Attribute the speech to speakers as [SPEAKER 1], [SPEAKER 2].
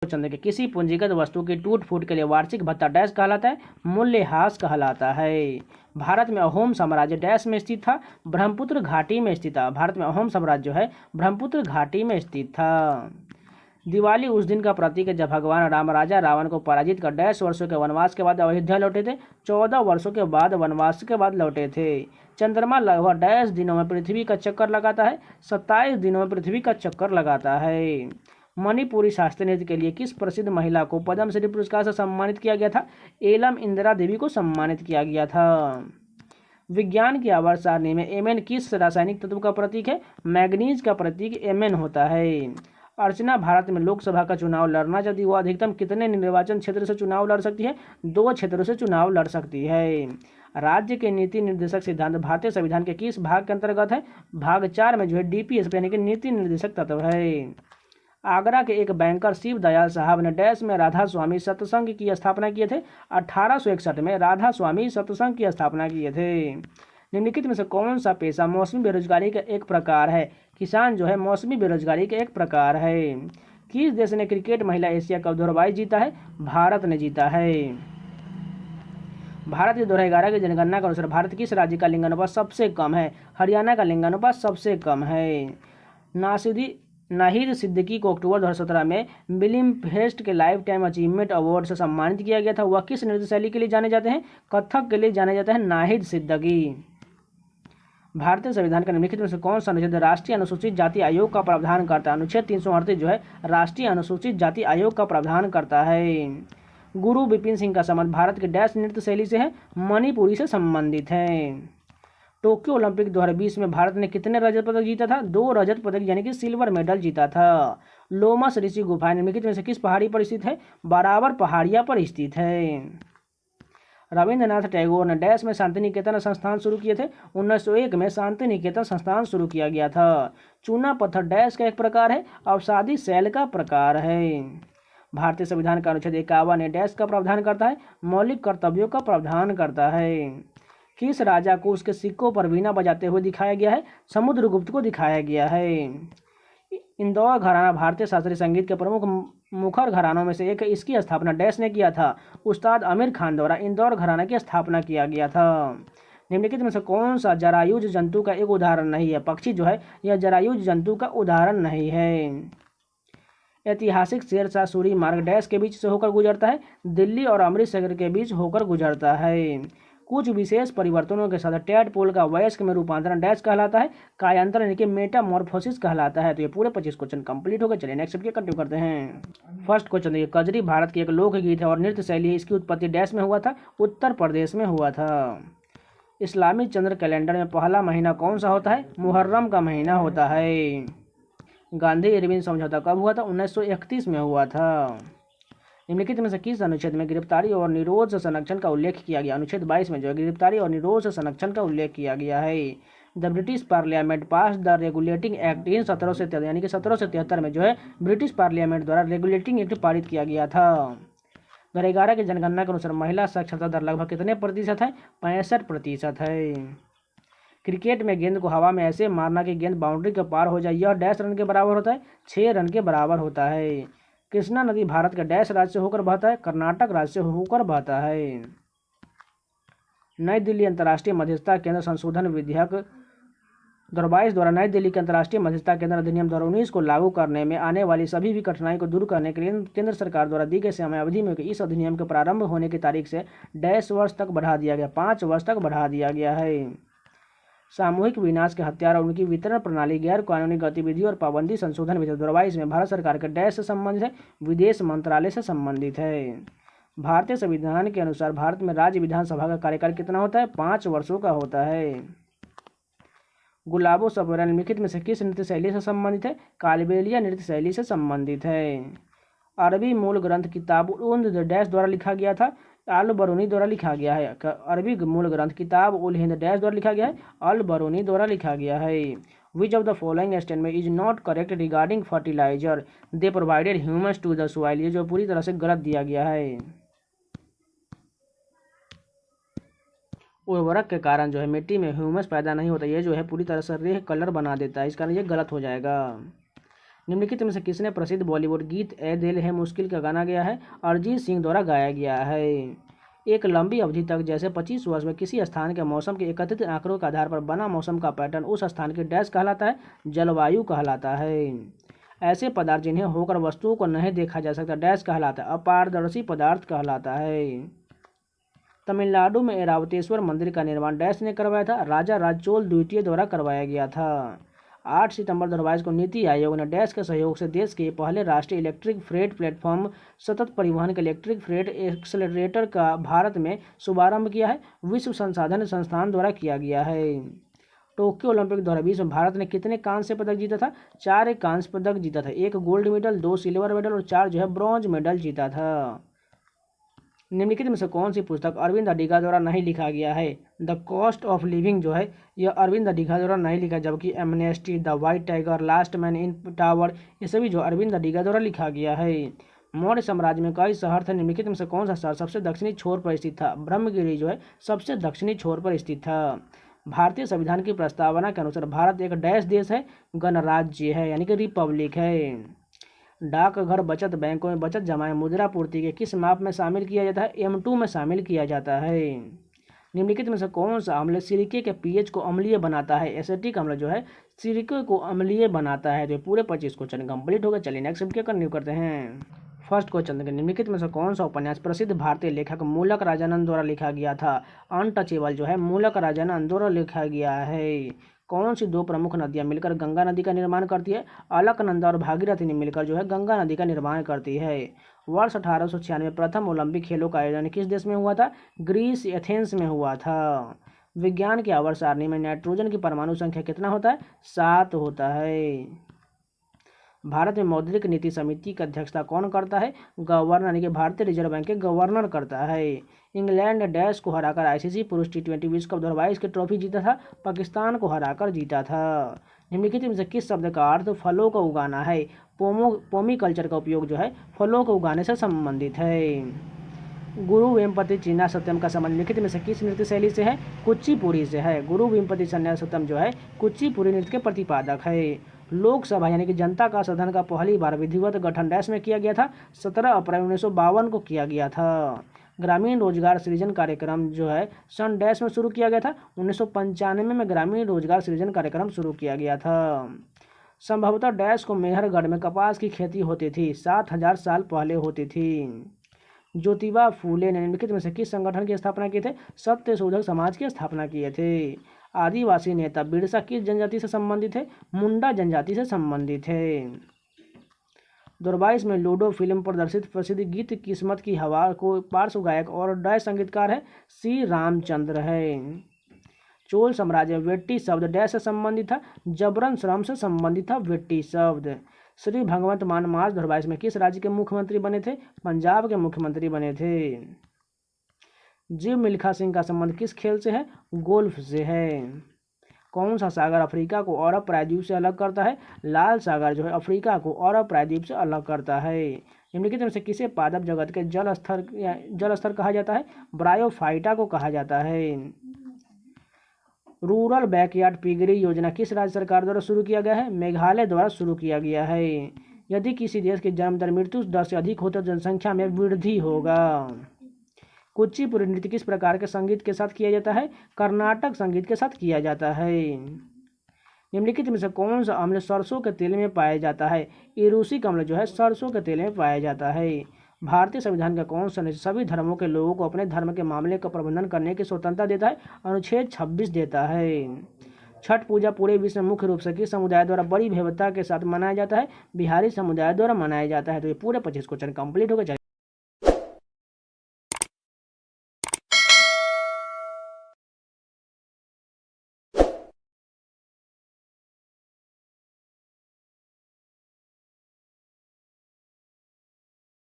[SPEAKER 1] Question देखिए, किसी पूंजीगत वस्तु की टूट फूट के लिए वार्षिक भत्ता डैश कहलाता है, मूल्यह्रास कहलाता है। भारत में अहोम साम्राज्य डैश में स्थित था, ब्रह्मपुत्र घाटी में स्थित था। भारत में अहोम साम्राज्य जो है ब्रह्मपुत्र घाटी में स्थित था। दिवाली उस दिन का प्रतीक है जब भगवान राम राजा रावण को पराजित कर डैश वर्षों के वनवास के बाद अयोध्या लौटे थे। 14 वर्षों के बाद वनवास के बाद लौटे थे। चंद्रमा लगभग डैश दिनों में पृथ्वी का चक्कर लगाता है, 27 दिनों में पृथ्वी का चक्कर लगाता है। मणिपुरी शास्त्रीय नृत्य के लिए किस प्रसिद्ध महिला को पद्मश्री पुरस्कार से सम्मानित किया गया था? एलम इंदिरा देवी को सम्मानित किया गया था। विज्ञान की आवर्त सारणी में Mn किस रासायनिक तत्व का प्रतीक है? मैग्नीज का प्रतीक Mn होता है। अर्चना भारत में लोकसभा का चुनाव लड़ना चाहती है, वो अधिकतम कितने निर्वाचन क्षेत्र से चुनाव लड़ सकती है? 2 क्षेत्रों से चुनाव लड़ सकती है। राज्य के नीति निर्देशक सिद्धांत भारतीय संविधान के किस भाग के अंतर्गत है? भाग 4 में जो है DPS यानी कि नीति निर्देशक तत्व है। आगरा के एक बैंकर शिव दयाल साहब ने डैश में राधा स्वामी सत्संग की स्थापना किए थे। 1861 में राधा स्वामी सत्संग की स्थापना किए थे। निम्नलिखित में से कौन सा पेशा मौसमी बेरोजगारी का एक प्रकार है? किसान जो है मौसमी बेरोजगारी का एक प्रकार है। किस देश ने क्रिकेट महिला एशिया कप 2022 जीता है? भारत ने जीता है। भारत के 2011 की जनगणना के अनुसार भारत किस राज्य का लिंगानुपात सबसे कम है? हरियाणा का लिंगानुपात सबसे कम है। नाहिद सिद्दीकी को अक्टूबर 2017 में फिल्मफेस्ट के लाइफ टाइम अचीवमेंट अवार्ड से सम्मानित किया गया था। वह किस नृत्य शैली के लिए जाने जाते हैं? कथक के लिए जाने जाते हैं नाहिद सिद्दीकी। भारतीय संविधान के निम्नलिखित में से कौन सा अनुच्छेद राष्ट्रीय अनुसूचित जाति आयोग का प्रावधान करता है? अनुच्छेद 338 जो है राष्ट्रीय अनुसूचित जाति आयोग का प्रावधान करता है। गुरु विपिन सिंह का संबंध भारत के डैश नृत्य शैली से है? मणिपुरी से संबंधित है। टोक्यो ओलंपिक 2020 में भारत ने कितने रजत पदक जीता था? 2 रजत पदक यानी कि सिल्वर मेडल जीता था। लोमस ऋषि गुफा निम्नलिखित में से किस पहाड़ी पर स्थित है? बराबर पहाड़िया पर स्थित है। रविंद्रनाथ टैगोर ने डैश में शांति निकेतन संस्थान शुरू किए थे? 1901 में शांति निकेतन संस्थान शुरू किया गया था। चूना पत्थर डैश का एक प्रकार है? अवसादी शैल का प्रकार है। भारतीय संविधान का अनुच्छेद 51 ने डैश का प्रावधान करता है? मौलिक कर्तव्यों का प्रावधान करता है। किस राजा को उसके सिक्कों पर वीणा बजाते हुए दिखाया गया है? समुद्रगुप्त को दिखाया गया है। इंदौर घराना भारतीय शास्त्रीय संगीत के प्रमुख मुखर घरानों में से एक है। इसकी स्थापना डैश ने किया था? उस्ताद आमिर खान द्वारा इंदौर घराना की स्थापना किया गया था। निम्नलिखित में से कौन सा जरायुज जंतु का एक उदाहरण नहीं है? पक्षी जो है यह जरायुज जंतु का उदाहरण नहीं है। ऐतिहासिक शेरशाह सूरी मार्ग डैश के बीच से होकर गुजरता है? दिल्ली और अमृतसर के बीच होकर गुजरता है। कुछ विशेष परिवर्तनों के साथ टैडपोल का वयस्क में रूपांतरण डैश कहलाता है? कायांतरण यानी कि मेटामॉर्फोसिस कहलाता है। तो ये पूरे 25 क्वेश्चन कंप्लीट हो गए। चलिए नेक्स्ट के कंटिन्यू करते हैं। फर्स्ट क्वेश्चन देखिए, कजरी भारत की एक लोकगीत है और नृत्य शैली है। इसकी उत्पत्ति डैश में हुआ था? उत्तर प्रदेश में हुआ था। इस्लामी चंद्र कैलेंडर में पहला महीना कौन सा होता है? मुहर्रम का महीना होता है। गांधी इरविन समझौता कब हुआ था? 1931 में हुआ था। निम्नलिखित में से किस अनुच्छेद में गिरफ्तारी और निरोध से संरक्षण का उल्लेख किया गया? अनुच्छेद 22 में जो है गिरफ्तारी और निरोध से संरक्षण का उल्लेख किया गया है। The British parliament pass the regulating act in 1773 यानी कि 1773 में जो है ब्रिटिश पार्लियामेंट द्वारा रेगुलेटिंग एक्ट पारित किया गया था। 2011 की जनगणना के अनुसार महिला साक्षरता दर लगभग कितने प्रतिशत है? 65% है। क्रिकेट में गेंद को हवा में ऐसे मारना कि गेंद बाउंड्री के पार हो जाए, यह डैश रन के बराबर होता है? 6 रन के बराबर होता है। कृष्णा नदी भारत के डैश राज्य से होकर बहता है? कर्नाटक राज्य से होकर बहता है। नई दिल्ली अंतर्राष्ट्रीय मध्यस्थता केंद्र संशोधन विधेयक 2022 द्वारा नई दिल्ली के अंतर्राष्ट्रीय मध्यस्थता केंद्र अधिनियम 2019 को लागू करने में आने वाली सभी भी कठिनाई को दूर करने के लिए केंद्र सरकार द्वारा दी गई समय अवधि में इस अधिनियम के प्रारंभ होने की तारीख से डैश वर्ष तक बढ़ा दिया गया, 5 वर्ष तक बढ़ा दिया गया है। सामूहिक विनाश के हथियार और उनकी वितरण प्रणाली, गैर कानूनी गतिविधि और पाबंदी संशोधन विधेयक 2022 में भारत सरकार के डैश से संबंधित है? विदेश मंत्रालय से संबंधित है। भारतीय संविधान के अनुसार भारत में राज्य विधानसभा का कार्यकाल कितना होता है? 5 वर्षों का होता है। गुलाबो सबवेरा निम्नलिखित में से किस नृत्य शैली से संबंधित है? कालबेलिया नृत्य शैली से संबंधित है। अरबी मूल ग्रंथ किताब उल डैश द्वारा लिखा गया था? अल बरूनी द्वारा लिखा गया है। अरबी मूल ग्रंथ किताब उल हिंद डैश द्वारा लिखा गया है? अल बरूनी द्वारा लिखा गया है। Which of the following statement is not correct regarding fertilizer they provided humus to the soil? ये जो पूरी तरह से गलत दिया गया है। उर्वरक के कारण जो है मिट्टी में ह्यूमस पैदा नहीं होता, ये जो है पूरी तरह से रेह कलर बना देता है, इस कारण ये गलत हो जाएगा। निम्नलिखित में से किसने प्रसिद्ध बॉलीवुड गीत ए दिल है मुश्किल का गाना गया है? अरिजीत सिंह द्वारा गाया गया है। एक लंबी अवधि तक जैसे 25 वर्ष में किसी स्थान के मौसम के एकत्रित आंकड़ों के आधार पर बना मौसम का पैटर्न उस स्थान की डैश कहलाता है? जलवायु कहलाता है। ऐसे पदार्थ जिन्हें होकर वस्तुओं को नहीं देखा जा सकता डैश कहलाता है? अपारदर्शी पदार्थ कहलाता है। तमिलनाडु में ऐरावतेश्वर मंदिर का निर्माण डैश ने करवाया था? राजा राजचोल द्वितीय द्वारा करवाया गया था। 8 सितंबर 2022 को नीति आयोग ने डैश के सहयोग से देश के पहले राष्ट्रीय इलेक्ट्रिक फ्रेट प्लेटफॉर्म सतत परिवहन के इलेक्ट्रिक फ्रेट एक्सेलरेटर का भारत में शुभारंभ किया है? विश्व संसाधन संस्थान द्वारा किया गया है। टोक्यो ओलंपिक 2020 में भारत ने कितने कांस्य पदक जीता था? 4 कांस्य पदक जीता था। 1 गोल्ड मेडल, 2 सिल्वर मेडल और 4 जो है ब्रॉन्ज मेडल जीता था। निम्नलिखित में से कौन सी पुस्तक अरविंद अडिगा द्वारा नहीं लिखा गया है? द कॉस्ट ऑफ लिविंग जो है यह अरविंद अडिगा द्वारा नहीं लिखा, जबकि amnesty, the white tiger, last man in tower ये सभी जो अरविंद अडिगा द्वारा लिखा गया है। मौर्य साम्राज्य में कई शहर थे, निम्नलिखित में से कौन सा शहर सबसे दक्षिणी छोर पर स्थित था? ब्रह्मगिरी जो है सबसे दक्षिणी छोर पर स्थित था। भारतीय संविधान की प्रस्तावना के अनुसार भारत एक डैश देश है? गणराज्य है, यानी कि रिपब्लिक है। डाकघर बचत बैंकों में बचत जमाएं मुद्रा पूर्ति के किस माप में शामिल किया जाता है? M2 में शामिल किया जाता है। निम्नलिखित में से कौन सा अम्ल सिरके के pH को अम्लीय बनाता है? एसिटिक अम्ल जो है सिरके को अम्लीय बनाता है। तो पूरे 25 क्वेश्चन कंप्लीट हो गए। चलिए नेक्स्ट के कंटिन्यू करते हैं। फर्स्ट क्वेश्चन देखिए, निम्नलिखित में से कौन सा उपन्यास प्रसिद्ध भारतीय लेखक मूलक राजानंद द्वारा लिखा गया था? अनटचेबल जो है मूलक राजानंद द्वारा लिखा गया है। कौन सी 2 प्रमुख नदियां मिलकर गंगा नदी का निर्माण करती है? अलकनंदा और भागीरथी ने मिलकर जो है गंगा नदी का निर्माण करती है। वर्ष 1896 प्रथम ओलंपिक खेलों का आयोजन किस देश में हुआ था? ग्रीस, एथेंस में हुआ था। विज्ञान की आवर्त सारणी में नाइट्रोजन की परमाणु संख्या कितना होता है? 7 होता है। भारत में मौद्रिक नीति समिति की अध्यक्षता कौन करता है? गवर्नर, यानी कि भारतीय रिजर्व बैंक के गवर्नर करता है। इंग्लैंड ने डैश को हराकर आईसीसी पुरुष T20 विश्व कप 2022 की ट्रॉफी जीता था? पाकिस्तान को हराकर जीता था। निम्नलिखित में से किस शब्द का अर्थ फलों को उगाना है? पोमी कल्चर का उपयोग जो है फलों को उगाने से संबंधित है। गुरु वेम्पति चिन्ना सत्यम का संबंध निम्नलिखित में से किस नृत्य शैली से है? कुचिपुड़ी से है। गुरु वेम्पति चिन्ना सत्यम जो है कुचिपुड़ी नृत्य के प्रतिपादक है। लोकसभा यानी कि जनता का सदन का पहली बार विधिवत गठन डैश में किया गया था? 17 अप्रैल 1952 को किया गया था। ग्रामीण रोजगार सृजन कार्यक्रम जो है सन डैश में शुरू किया गया था? 1995 में ग्रामीण रोजगार सृजन कार्यक्रम शुरू किया गया था। संभवतः डैश को मेहरगढ़ में कपास की खेती होती थी? 7000 साल पहले होती थी। ज्योतिबा फूले ने निम्नलिखित में से किस संगठन की स्थापना की थे? सत्य शोधक समाज की स्थापना किए थे। आदिवासी नेता बिरसा किस जनजाति से संबंधित है? मुंडा जनजाति से संबंधित है। 2022 में लूडो फिल्म प्रदर्शित प्रसिद्ध गीत किस्मत की हवा को पार्श्व गायक और डैश संगीतकार है? सी रामचंद्र है। चोल साम्राज्य में वेट्टी शब्द डैश से संबंधित था? जबरन श्रम से संबंधित था वेट्टी शब्द। श्री भगवंत मान मार्च 2022 में किस राज्य के मुख्यमंत्री बने थे? पंजाब के मुख्यमंत्री बने थे। जीव मिल्खा सिंह का संबंध किस खेल से है? गोल्फ से है। कौन सा सागर अफ्रीका को अरब प्रायद्वीप से अलग करता है? लाल सागर जो है अफ्रीका को अरब प्रायद्वीप से अलग करता है। निम्नलिखित में से किसे पादप जगत के जल स्तर कहा जाता है? ब्रायोफाइटा को कहा जाता है। रूरल बैकयार्ड पिगरी योजना किस राज्य सरकार द्वारा शुरू किया गया है? मेघालय द्वारा शुरू किया गया है। यदि किसी देश की जन्म दर मृत्यु दर से अधिक हो तो जनसंख्या में वृद्धि होगा। कुचिपुड़ी नृत्य किस प्रकार के संगीत के साथ किया जाता है? कर्नाटक संगीत के साथ किया जाता है। निम्नलिखित में से कौन सा अम्ल सरसों के तेल में पाया जाता है? इरूसिक अम्ल जो है सरसों के तेल में पाया जाता है। भारतीय संविधान का कौन सा अनुच्छेद सभी धर्मों के लोगों को अपने धर्म के मामले का प्रबंधन करने की स्वतंत्रता देता है? अनुच्छेद 26 देता है। छठ पूजा पूरे विश्व में मुख्य रूप से किस समुदाय द्वारा बड़ी भव्यता के साथ मनाया जाता है? बिहारी समुदाय द्वारा मनाया जाता है। तो ये पूरे 25 क्वेश्चन कंप्लीट हो गए।